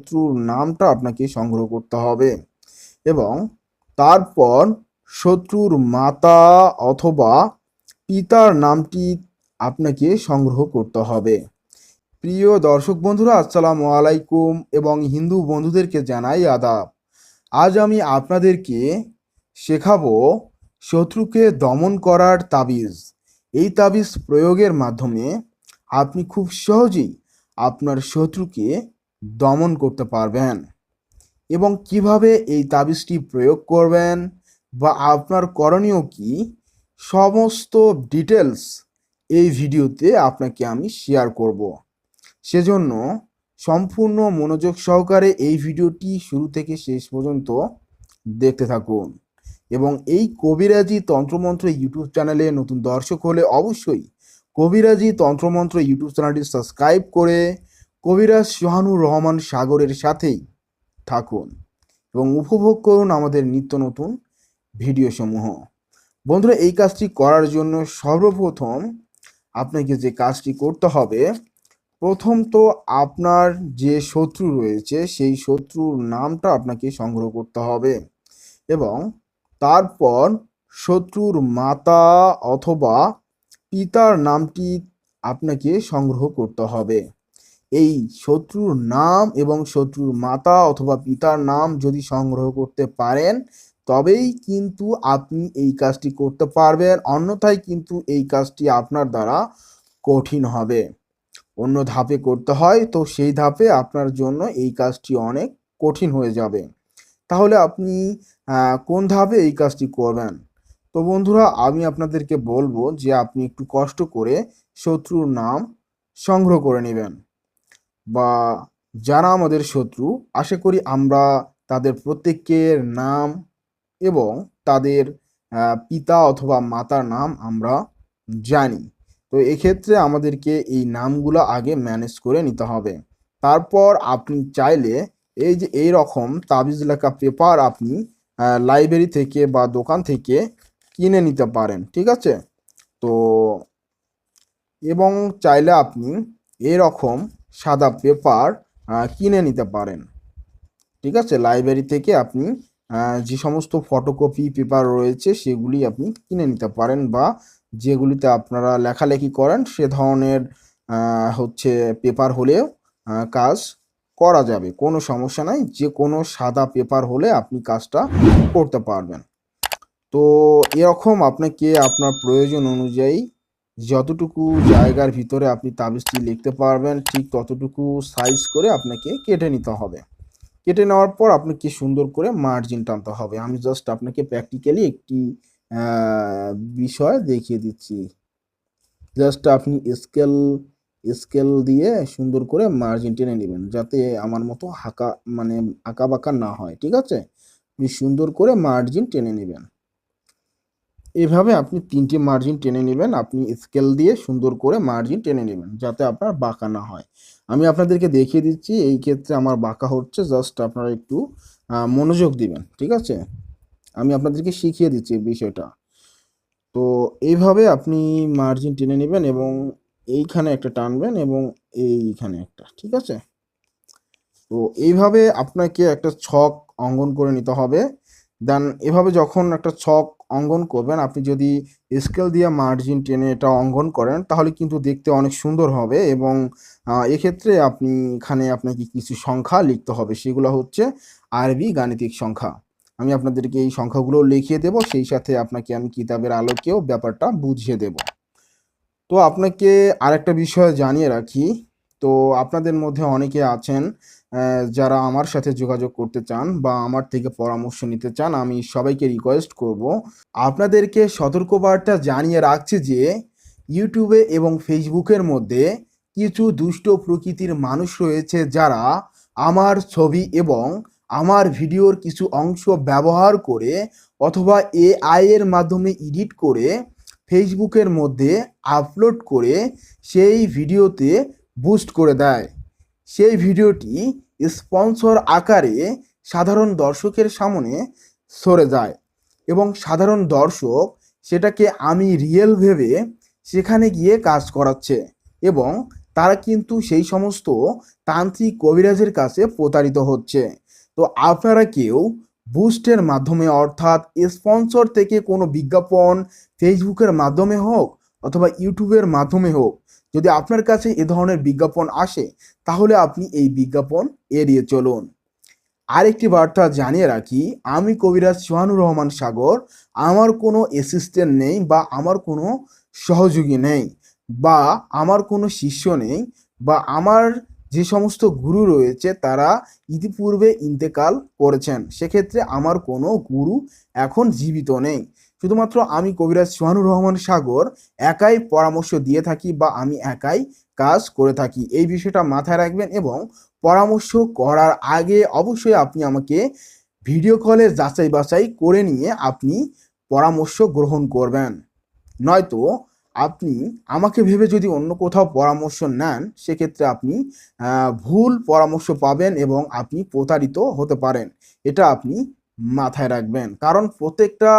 শত্রুর নামটা আপনাকে সংগ্রহ করতে হবে এবং তারপর শত্রুর মাতা অথবা পিতার নামটি আপনাকে সংগ্রহ করতে হবে। প্রিয় দর্শক বন্ধুরা, আসসালামু আলাইকুম এবং হিন্দু বন্ধুদেরকে জানাই আদাব। আজ আমি আপনাদেরকে শেখাবো শত্রুকে দমন করার তাবিজ। এই তাবিজ প্রয়োগের মাধ্যমে আপনি খুব সহজেই আপনার শত্রুকে দমন করতে পারবেন এবং কিভাবে এই তাবিজটি প্রয়োগ করবেন বা আপনার করণীয় কি, সমস্ত ডিটেলস এই ভিডিওতে আপনাকে আমি শেয়ার করব। সেজন্য সম্পূর্ণ মনোযোগ সহকারে এই ভিডিওটি শুরু থেকে শেষ পর্যন্ত দেখতে থাকুন এবং এই কবিরাজি তন্ত্রমন্ত্র ইউটিউব চ্যানেলে নতুন দর্শক হলে অবশ্যই কবিরাজি তন্ত্রমন্ত্র ইউটিউব চ্যানেলটি সাবস্ক্রাইব করে কবিরাজ সোহানুর রহমান সাগরের সাথেই থাকুন এবং উপভোগ করুন আমাদের নিত্য নতুন ভিডিও সমূহ। বন্ধুরা, এই কাজটি করার জন্য সর্বপ্রথম আপনাকে যে কাজটি করতে হবে, প্রথম তো আপনার যে শত্রু রয়েছে সেই শত্রুর নামটা আপনাকে সংগ্রহ করতে হবে এবং তারপর শত্রুর মাতা অথবা পিতার নামটি আপনাকে সংগ্রহ করতে হবে। এই শত্রুর নাম এবং শত্রুর মাতা অথবা পিতার নাম যদি সংগ্রহ করতে পারেন তবেই কিন্তু আপনি এই কাজটি করতে পারবেন, অন্যথায় কিন্তু এই কাজটি আপনার দ্বারা কঠিন হবে। অন্য ধাপে করতে হয় তো সেই ধাপে আপনার জন্য এই কাজটি অনেক কঠিন হয়ে যাবে। তাহলে আপনি কোন ধাপে এই কাজটি করবেন? তো বন্ধুরা, আমি আপনাদেরকে বলবো যে আপনি একটু কষ্ট করে শত্রুর নাম সংগ্রহ করে নেবেন বা যারা আমাদের শত্রু, আশা করি আমরা তাদের প্রত্যেকের নাম এবং তাদের পিতা অথবা মাতার নাম আমরা জানি। তো এক্ষেত্রে আমাদেরকে এই নামগুলো আগে ম্যানেজ করে নিতে হবে। তারপর আপনি চাইলে এই যে এই রকম তাবিজ লেখা পেপার আপনি লাইব্রেরি থেকে বা দোকান থেকে কিনে নিতে পারেন, ঠিক আছে? তো এবং চাইলে আপনি এরকম সাদা পেপার কিনে নিতে পারেন, ঠিক আছে? লাইব্রেরি থেকে আপনি যে সমস্ত ফটোকপি পেপার রয়েছে সেগুলি আপনি কিনে নিতে পারেন বা যেগুলিতে আপনারা লেখালেখি করেন সে ধরনের হচ্ছে পেপার হলেও কাজ করা যাবে, কোনো সমস্যা নাই। যে কোনো সাদা পেপার হলে আপনি কাজটা করতে পারবেন। তো এরকম আপনাকে আপনার প্রয়োজন অনুযায়ী যতটুকু জায়গার ভিতরে আপনি তাবিজটি লিখতে পারবেন ঠিক ততটুকু সাইজ করে আপনাকে কেটে নিতে হবে। কেটে নেওয়ার পর আপনাকে সুন্দর করে মার্জিন টানতে হবে। আমি জাস্ট আপনাকে প্র্যাকটিক্যালি একটি বিষয় দেখিয়ে দিচ্ছি। জাস্ট আপনি স্কেল স্কেল দিয়ে সুন্দর করে মার্জিন টেনে নেবেন যাতে আমার মতো আঁকা বাঁকা না হয়, ঠিক আছে? আপনি সুন্দর করে মার্জিন টেনে নেবেন। এভাবে আপনি 3টে মার্জিন টেনে নেবেন। আপনি স্কেল দিয়ে সুন্দর করে মার্জিন টেনে নেবেন যাতে আপনার বাঁকা না হয়। আমি আপনাদেরকে দেখিয়ে দিচ্ছি, এই ক্ষেত্রে আমার বাঁকা হচ্ছে, জাস্ট আপনারা একটু মনোযোগ দিবেন, ঠিক আছে? আমি আপনাদেরকে শিখিয়ে দিচ্ছি এই বিষয়টা। তো এইভাবে আপনি মার্জিন টেনে নেবেন এবং এইখানে একটা টানবেন এবং এইখানে একটা, ঠিক আছে? তো এইভাবে আপনাকে একটা ছক অঙ্কন করে নিতে হবে। দেন এভাবে যখন একটা ছক অঙ্কন করবেন, আপনি যদি স্কেল দিয়ে মার্জিন টেনে এটা অঙ্কন করেন তাহলে কিন্তু দেখতে অনেক সুন্দর হবে এবং এক্ষেত্রে আপনি এখানে আপনাকে কিছু সংখ্যা লিখতে হবে, সেগুলো হচ্ছে আরবি গাণিতিক সংখ্যা। আমি আপনাদেরকে এই সংখ্যাগুলো লিখিয়ে দেব, সেই সাথে আপনাকে আমি কিতাবের আলোকেও ব্যাপারটা বুঝিয়ে দেব। তো আপনাকে আরেকটা বিষয় জানিয়ে রাখি, তো আপনাদের মধ্যে অনেকে আছেন যারা আমার সাথে যোগাযোগ করতে চান বা আমার থেকে পরামর্শ নিতে চান। আমি সবাইকে রিকোয়েস্ট করব, আপনাদেরকে সতর্কবার্তা জানিয়ে রাখছি যে ইউটিউবে এবং ফেসবুকের মধ্যে কিছু দুষ্ট প্রকৃতির মানুষ রয়েছে যারা আমার ছবি এবং আমার ভিডিওর কিছু অংশ ব্যবহার করে অথবা এআই এর মাধ্যমে এডিট করে ফেসবুকের মধ্যে আপলোড করে সেই ভিডিওতে বুস্ট করে দেয়। সেই ভিডিওটি স্পন্সর আকারে সাধারণ দর্শকের সামনে সরে যায় এবং সাধারণ দর্শক সেটাকে আমি রিয়েল ভেবে সেখানে গিয়ে কাজ করাচ্ছে এবং তারা কিন্তু সেই সমস্ত তান্ত্রিক কবিরাজের কাছে প্রতারিত হচ্ছে। তো আপনারা কেউ বুস্টের মাধ্যমে অর্থাৎ স্পন্সর থেকে কোনো বিজ্ঞাপন ফেসবুকের মাধ্যমে হোক অথবা ইউটিউবের মাধ্যমে হোক, যদি আপনার কাছে এ ধরনের বিজ্ঞাপন আসে তাহলে আপনি এই বিজ্ঞাপন এড়িয়ে চলুন। আরেকটি বার্তা জানিয়ে রাখি, আমি কবিরাজ সোহানুর রহমান সাগর, আমার কোনো অ্যাসিস্ট্যান্ট নেই বা আমার কোনো সহযোগী নেই বা আমার কোনো শিষ্য নেই বা আমার যে সমস্ত গুরু রয়েছে তারা ইতিপূর্বে ইন্তেকাল করেছেন, সেক্ষেত্রে আমার কোনো গুরু এখন জীবিত নেই। শুধুমাত্র আমি কবিরাজ সোহানুর রহমান সাগর একাই পরামর্শ দিয়ে থাকি বা আমি একাই কাজ করে থাকি, এই বিষয়টা মাথায় রাখবেন। এবং পরামর্শ করার আগে অবশ্যই আপনি আমাকে ভিডিও কলে যাচাই বাছাই করে নিয়ে আপনি পরামর্শ গ্রহণ করবেন। নয়তো আপনি আমাকে ভেবে যদি অন্য কোথাও পরামর্শ নেন, সেক্ষেত্রে আপনি ভুল পরামর্শ পাবেন এবং আপনি প্রতারিত হতে পারেন। এটা আপনি মাথায় রাখবেন, কারণ প্রত্যেকটা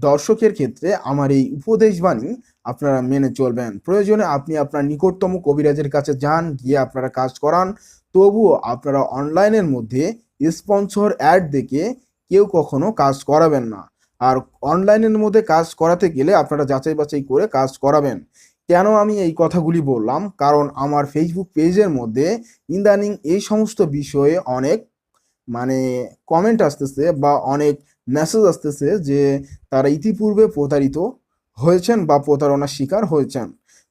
দর্শকের ক্ষেত্রে আমার এই উপদেশবাণী আপনারা মেনে চলবেন। প্রয়োজনে আপনি আপনার নিকটতম কবিরাজের কাছে যান, গিয়ে আপনারা কাজ করান। তবুও আপনারা অনলাইনের মধ্যে স্পন্সর অ্যাড দেখে কেউ কখনো কাজ করাবেন না। আর অনলাইনের মধ্যে কাজ করাতে গেলে আপনারা যাচাই বাছাই করে কাজ করাবেন। কেন আমি এই কথাগুলি বললাম? কারণ আমার ফেসবুক পেজের মধ্যে ইদানিং এই সমস্ত বিষয়ে অনেক মানে কমেন্ট আসতেছে বা অনেক মেসেজ আসতেছে যে তারা ইতিপূর্বে প্রতারিত হয়েছেন বা প্রতারণার শিকার হয়েছেন।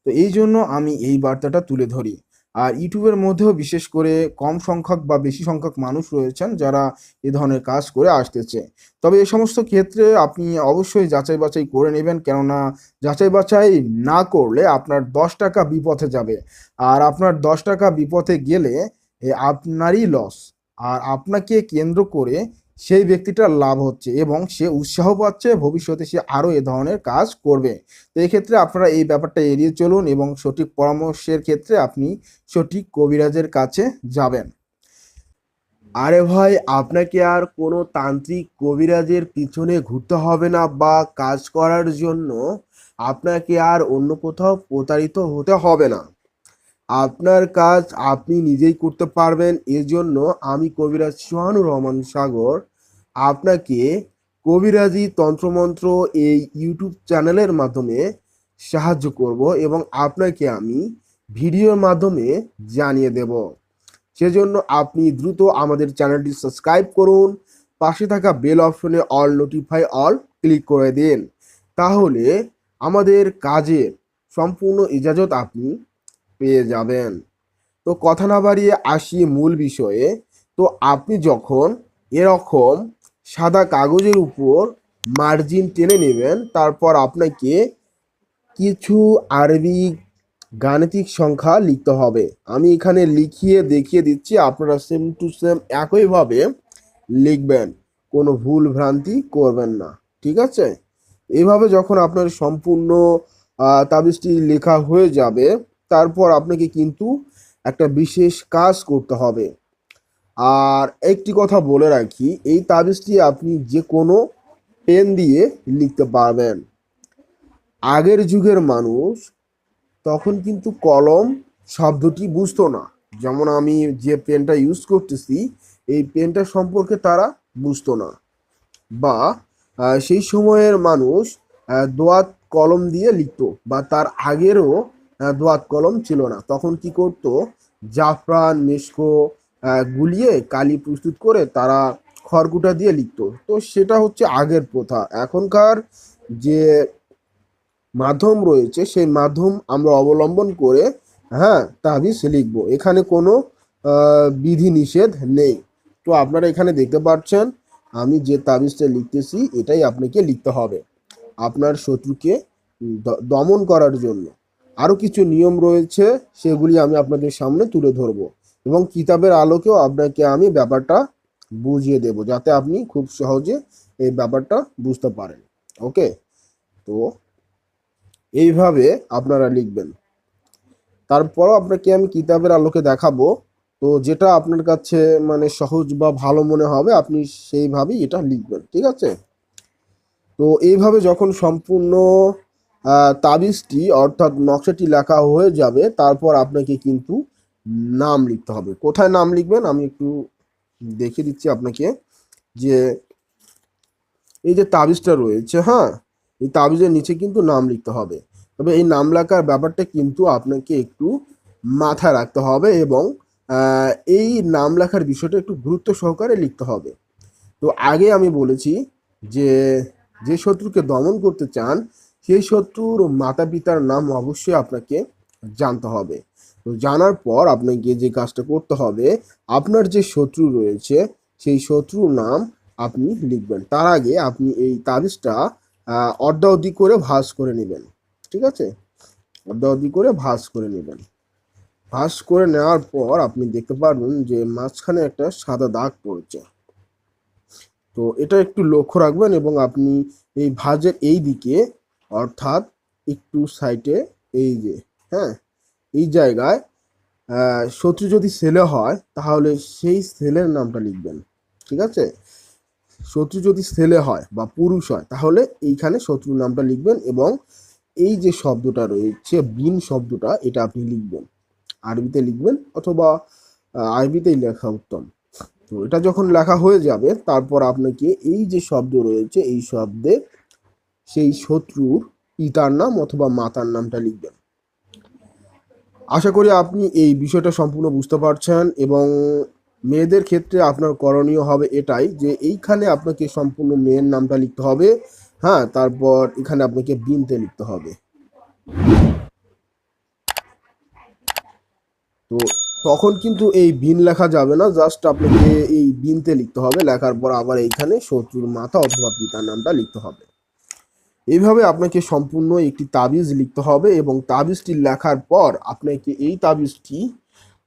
তো এই জন্য আমি এই বার্তাটা তুলে ধরি। আর ইউটিউবের মধ্যেও বিশেষ করে কম সংখ্যক বা বেশি সংখ্যক মানুষ রয়েছেন যারা এ ধরনের কাজ করে আসতেছে। তবে এ সমস্ত ক্ষেত্রে আপনি অবশ্যই যাচাই বাছাই করে নেবেন, কেননা যাচাই বাছাই না করলে আপনার 10 টাকা বিপথে যাবে। আর আপনার 10 টাকা বিপথে গেলে আপনারই লস। আর আপনাকে কেন্দ্র করে সেই ব্যক্তিটার লাভ হচ্ছে এবং সে উৎসাহ পাচ্ছে, ভবিষ্যতে সে আরও এ ধরনের কাজ করবে। তো এক্ষেত্রে আপনারা এই ব্যাপারটা এড়িয়ে চলুন এবং সঠিক পরামর্শের ক্ষেত্রে আপনি সঠিক কবিরাজের কাছে যাবেন। আরে ভাই, আপনাকে আর কোনো তান্ত্রিক কবিরাজের পিছনে ঘুরতে হবে না বা কাজ করার জন্য আপনাকে আর অন্য কোথাও প্রতারিত হতে হবে না। আপনার কাজ আপনি নিজেই করতে পারবেন। এজন্য আমি কবিরাজ সোহানুর রহমান সাগর আপনাকে কবিরাজি তন্ত্রমন্ত্র এই ইউটিউব চ্যানেলের মাধ্যমে সাহায্য করব এবং আপনাকে আমি ভিডিওর মাধ্যমে জানিয়ে দেব। সেজন্য আপনি দ্রুত আমাদের চ্যানেলটি সাবস্ক্রাইব করুন, পাশে থাকা বেল অপশনে অল নোটিফাই অল ক্লিক করে দিন। তাহলে আমাদের কাজের সম্পূর্ণ ইজাজত আপনি পেয়ে যাবেন। তো কথা না বাড়িয়ে আসি মূল বিষয়ে। তো আপনি যখন এরকম সাদা কাগজের উপর মার্জিন টেনে নেবেন, তারপর আপনাকে কিছু আরবি গাণিতিক সংখ্যা লিখতে হবে। আমি এখানে লিখিয়ে দেখিয়ে দিচ্ছি, আপনারা সেম টু সেম একইভাবে লিখবেন, কোনো ভুল ভ্রান্তি করবেন না, ঠিক আছে? এইভাবে যখন আপনার সম্পূর্ণ তাবিজটি লেখা হয়ে যাবে, তারপর আপনাকে কিন্তু একটা বিশেষ কাজ করতে হবে। আর একটি কথা বলে রাখি, এই তাবিজটি আপনি যে কোনো পেন দিয়ে লিখতে পারবেন। আগের যুগের মানুষ তখন কিন্তু কলম শব্দটি বুঝতো না। যেমন আমি যে পেনটা ইউজ করতেছি, এই পেনটা সম্পর্কে তারা বুঝতো না। বা সেই সময়ের মানুষ দোয়াত কলম দিয়ে লিখতো, বা তার আগেরও দোয়াত কলম ছিল না। তখন কি করতো, জাফরান মেশকো গুলিয়ে কালি প্রস্তুত করে তারা খড়কুটা দিয়ে লিখতো। তো সেটা হচ্ছে আগের প্রথা। এখনকার যে মাধ্যম রয়েছে সেই মাধ্যম আমরা অবলম্বন করে তাবিজ লিখবো। এখানে কোনো বিধি নিষেধ নেই। তো আপনারা এখানে দেখতে পাচ্ছেন আমি যে তাবিজটা লিখতেছি, এটাই আপনাকে লিখতে হবে আপনার শত্রুকে দমন করার জন্য। আরও কিছু নিয়ম রয়েছে, সেগুলি আমি আপনাদের সামনে তুলে ধরবো এবং কিতাবের আলোকেও আপনাকে আমি ব্যাপারটা বুঝিয়ে দেব, যাতে আপনি খুব সহজে এই ব্যাপারটা বুঝতে পারেন। ওকে, তো এইভাবে আপনারা লিখবেন। তারপরও আপনাকে আমি কিতাবের আলোকে দেখাবো। তো যেটা আপনার কাছে মানে সহজ বা ভালো মনে হবে আপনি সেইভাবেই এটা লিখবেন, ঠিক আছে? তো এইভাবে যখন সম্পূর্ণ তাবিজটি অর্থাৎ নকশাটি লেখা হয়ে যাবে, তারপর আপনাকে কিন্তু নাম লিখতে হবে। কোথায় নাম লিখবেন আমি একটু দেখে দিচ্ছি আপনাকে, যে এই যে তাবিজটা রয়েছে, হ্যাঁ, এই তাবিজের নিচে কিন্তু নাম লিখতে হবে। তবে এই নাম লেখার ব্যাপারটা কিন্তু আপনাকে একটু মাথায় রাখতে হবে, এবং এই নাম লেখার বিষয়টা একটু গুরুত্ব সহকারে লিখতে হবে। তো আগে আমি বলেছি যে যে শত্রুকে দমন করতে চান সেই শত্রুর মাতা পিতার নাম অবশ্যই আপনাকে জানতে হবে। তো জানার পর আপনাকে যে কাজটা করতে হবে, আপনার যে শত্রু রয়েছে সেই শত্রুর নাম আপনি লিখবেন। তার আগে আপনি এই তাবিজটা অর্ধাঅধি করে ভাঁজ করে নেবেন। ঠিক আছে, অর্ধাঅধি করে ভাঁজ করে নেবেন। ভাঁজ করে নেওয়ার পর আপনি দেখতে পারবেন যে মাঝখানে একটা সাদা দাগ পড়েছে। তো এটা একটু লক্ষ্য রাখবেন, এবং আপনি এই ভাঁজের এই দিকে অর্থাৎ একটু সাইডে, এই যে, হ্যাঁ, এই জায়গায় শত্রু যদি ছেলে হয় তাহলে সেই ছেলের নামটা লিখবেন। ঠিক আছে, শত্রু যদি ছেলে হয় বা পুরুষ হয় তাহলে এইখানে শত্রুর নামটা লিখবেন, এবং এই যে শব্দটা রয়েছে বিন শব্দটা, এটা আপনি লিখবেন, আরবিতে লিখবেন, অথবা আরবিতেই লেখা উত্তম। তো এটা যখন লেখা হয়ে যাবে তারপর আপনাকে এই যে শব্দ রয়েছে এই শব্দে সেই শত্রুর পিতার নাম অথবা মাতার নামটা লিখবেন। আশা করি আপনি এই বিষয়টা সম্পূর্ণ বুঝতে পারছেন, এবং মেয়েদের ক্ষেত্রে আপনার করণীয় হবে এটাই যে এইখানে আপনাকে সম্পূর্ণ মেয়ের নামটা লিখতে হবে, হ্যাঁ, তারপর এখানে আপনাকে বিনতে লিখতে হবে। তো তখন কিন্তু এই বিন লেখা যাবে না, জাস্ট আপনাকে এই বিনতে লিখতে হবে, লেখার পর আবার এইখানে শত্রুর মাতা অথবা পিতার নামটা লিখতে হবে। এইভাবে আপনাকে সম্পূর্ণ একটি তাবিজ লিখতে হবে, এবং তাবিজটি লেখার পর আপনাকে এই তাবিজটি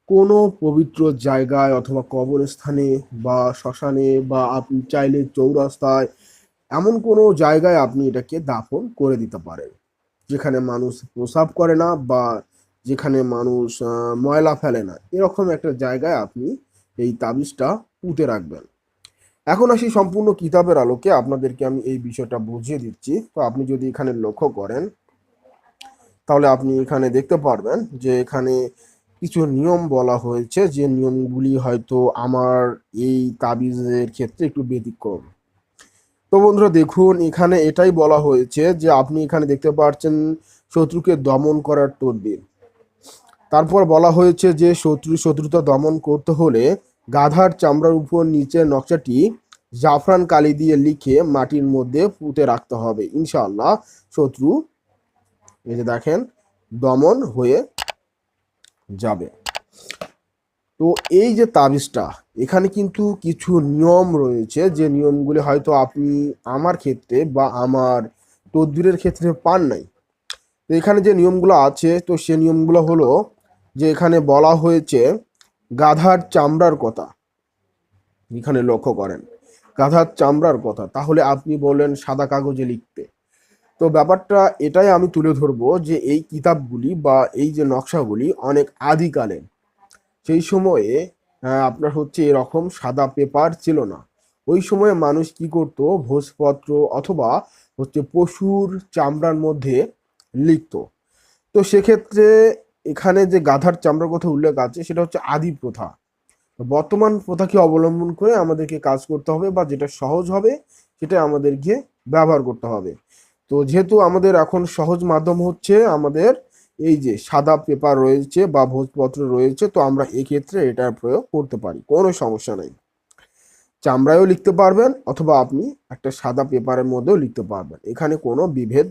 কোনো পবিত্র জায়গায় অথবা কবরস্থানে বা শ্মশানে বা আপনি চাইলে চৌরাস্তায়, এমন কোনো জায়গায় আপনি এটাকে দাফন করে দিতে পারেন যেখানে মানুষ প্রসাব করে না বা যেখানে মানুষ ময়লা ফেলে না, এরকম একটা জায়গায় আপনি এই তাবিজটা পুঁতে রাখবেন। এখন আসি সম্পূর্ণ কিতাবের আলোকে আপনাদেরকে আমি এই বিষয়টা বুঝিয়ে দিচ্ছি। তো আপনি যদি এখানে লক্ষ্য করেন তাহলে আপনি এখানে দেখতে পারবেন যে এখানে কিছু নিয়ম বলা হয়েছে, যে নিয়মগুলি হয়তো আমার এই তাবিজের ক্ষেত্রে একটু ব্যতিক্রম। তো বন্ধুরা দেখুন, এখানে এটাই বলা হয়েছে যে আপনি এখানে দেখতে পাচ্ছেন শত্রুকে দমন করার তদবির। তারপর বলা হয়েছে যে শত্রুতা দমন করতে হলে গাধার চামড়ার উপর নিচের নকশাটি জাফরান কালি দিয়ে লিখে মাটির মধ্যে পুঁতে রাখতে হবে। ইনশাআল্লাহ শত্রু, এই যে দেখেন, দমন হয়ে যাবে। তো এই যে তাবিজটা, এখানে কিন্তু কিছু নিয়ম রয়েছে, যে নিয়মগুলি হয়তো আপনি আমার ক্ষেত্রে বা আমার তদবিরের ক্ষেত্রে পান নাই। তো এখানে যে নিয়মগুলো আছে, তো সে নিয়মগুলো হলো যে এখানে বলা হয়েছে গাধার চামড়ার কথা। এখানে লক্ষ্য করেন গাধার চামড়ার কথা, তাহলে আপনি বলেন সাদা কাগজে লিখতে। তো ব্যাপারটা এটাই আমি তুলে ধরবো যে এই কিতাবগুলি বা এই যে নকশাগুলি অনেক আদিকালের। সেই সময়ে আপনার হচ্ছে এরকম সাদা পেপার ছিল না। ওই সময়ে মানুষ কি করত, ভোজপত্র অথবা হচ্ছে পশুর চামড়ার মধ্যে লিখতো। তো সেক্ষেত্রে এখানে যে গাধার চামড়ার কথা উল্লেখ আছে সেটা হচ্ছে আদি প্রথা। বর্তমান প্রথাকে অবলম্বন করে আমাদেরকে কাজ করতে হবে, বা যেটা সহজ হবে সেটা আমাদেরকে ব্যবহার করতে হবে। তো যেহেতু আমাদের এখন সহজ মাধ্যম হচ্ছে আমাদের এই যে সাদা পেপার রয়েছে বা ভোজপত্র রয়েছে, তো আমরা এক্ষেত্রে এটার প্রয়োগ করতে পারি, কোনো সমস্যা নেই। চামড়ায়ও লিখতে পারবেন অথবা আপনি একটা সাদা পেপারের মধ্যেও লিখতে পারবেন, এখানে কোনো বিভেদ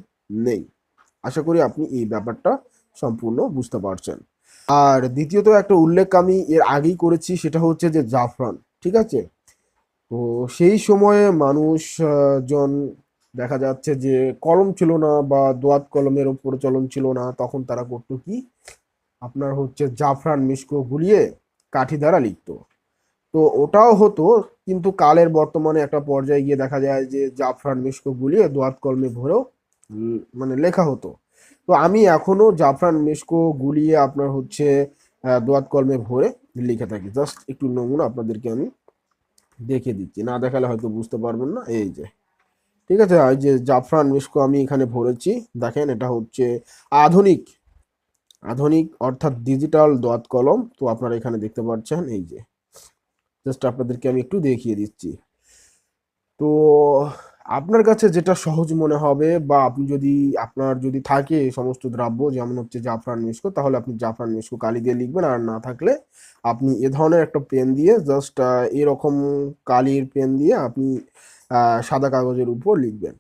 নেই। আশা করি আপনি এই ব্যাপারটা সম্পূর্ণ বুঝতে পারছেন। আর দ্বিতীয়ত একটা উল্লেখ আমি এর আগেই করেছি, সেটা হচ্ছে যে জাফরান। ঠিক আছে, তো সেই সময়ে মানুষ জন দেখা যাচ্ছে যে কলম ছিল না বা দোয়াত কলমের প্রচলন ছিল না, তখন তারা করতো কি, আপনার হচ্ছে জাফরান মিশকো গুলিয়ে কাঠি দ্বারা লিখতো। তো ওটাও হতো, কিন্তু কালের বর্তমানে একটা পর্যায়ে গিয়ে দেখা যায় যে জাফরান মিশকো গুলিয়ে দোয়াত কলমে ভরেও মানে লেখা হতো। তো আমি এখনো জাফরান মিশকো গুলিয়ে আপনার হচ্ছে দোয়াত কলমে ভরে লিখে থাকি। জাস্ট একটু নমুনা আপনাদেরকে আমি দেখে দিচ্ছি, না দেখালে হয়তো বুঝতে পারবেন না। এই যে, ঠিক আছে। এই যে জাফরান মিস্ক আমি এখানে ভরেছি, দেখেন এটা হচ্ছে আধুনিক আধুনিক অর্থাৎ ডিজিটাল দোয়াত কলম। তো আপনারা এখানে দেখতে পাচ্ছেন, এই যে জাস্ট আপনাদেরকে আমি একটু দেখিয়ে দিচ্ছি। তো আপনার কাছে যেটা সহজ মনে হবে, বা আপনি যদি আপনার যদি থাকে এই সমস্ত দ্রব্য যেমন হচ্ছে জাফরান মিস্ক, তাহলে আপনি জাফরান মিস্ক কালি দিয়ে লিখবেন। আর না থাকলে আপনি এ ধরনের একটা পেন দিয়ে জাস্ট এরকম কালির পেন দিয়ে আপনি সাদা কাগজের উপর লিখবেন।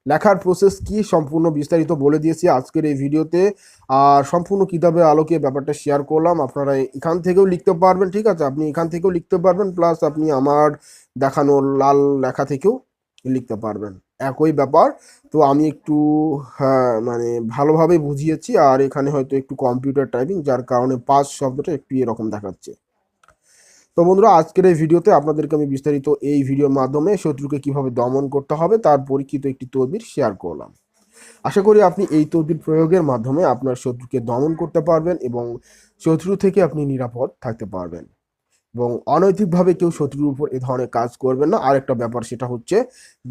লেখার প্রসেস কি সম্পূর্ণ বিস্তারিত বলে দিয়েছি আজকের এই ভিডিওতে। আর সম্পূর্ণ কিতাবের আলোকে ব্যাপারটা শেয়ার করলাম। আপনারা এখান থেকেও লিখতে পারবেন, ঠিক আছে, আপনি এখান থেকেও লিখতে পারবেন, প্লাস আপনি আমার দেখানো লাল লেখা থেকেও লিখতে পারবেন, একই ব্যাপার। তো আমি একটু হ্যাঁ মানে ভালোভাবে বুঝিয়েছি, আর এখানে হয়তো একটু কম্পিউটার টাইপিং, যার কারণে পাস শব্দটা একটু এরকম দেখাচ্ছে। তো বন্ধুরা, আজকের এই ভিডিওতে আপনাদেরকে আমি বিস্তারিত এই ভিডিওর মাধ্যমে শত্রুকে কিভাবে দমন করতে হবে তার পরীক্ষিত একটি তদবির শেয়ার করলাম। আশা করি আপনি এই তদবির প্রয়োগের মাধ্যমে আপনার শত্রুকে দমন করতে পারবেন এবং শত্রু থেকে আপনি নিরাপদ থাকতে পারবেন, এবং অনৈতিকভাবে কেউ শত্রুর উপর এ ধরনের কাজ করবেন না। আরেকটা ব্যাপার সেটা হচ্ছে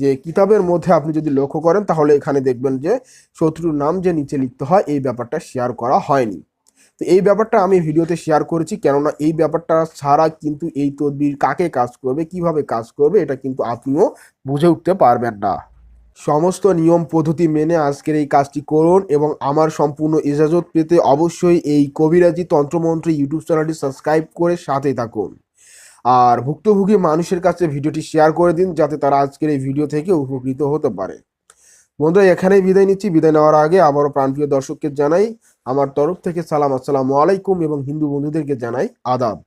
যে কিতাবের মধ্যে আপনি যদি লক্ষ্য করেন তাহলে এখানে দেখবেন যে শত্রুর নাম যে নিচে লিখতে হয় এই ব্যাপারটা শেয়ার করা হয়নি। তো এই ব্যাপারটা আমি ভিডিওতে শেয়ার করেছি, কেননা এই ব্যাপারটা ছাড়া কিন্তু এই তদবির কাকে কাজ করবে, কিভাবে কাজ করবে, এটা কিন্তু আপনিও বুঝে উঠতে পারবেন না। সমস্ত নিয়ম পদ্ধতি মেনে আজকের এই কাজটি করুন, এবং আমার সম্পূর্ণ ইজাজত পেতে অবশ্যই এই কবিরাজি তন্ত্রমন্ত্র ইউটিউব চ্যানেলটি সাবস্ক্রাইব করে সাথে থাকুন। আর ভুক্তভোগী মানুষের কাছে ভিডিওটি শেয়ার করে দিন, যাতে তারা আজকের এই ভিডিও থেকে উপকৃত হতে পারে। বন্ধুরা, এখানেই বিদায় নিচ্ছি। বিদায় নেওয়ার আগে আবারও প্রাণপ্রিয় দর্শককে জানাই আমার তরফ থেকে সালাম, আসসালামু আলাইকুম, এবং হিন্দু বন্ধুদেরকে জানাই আদাব।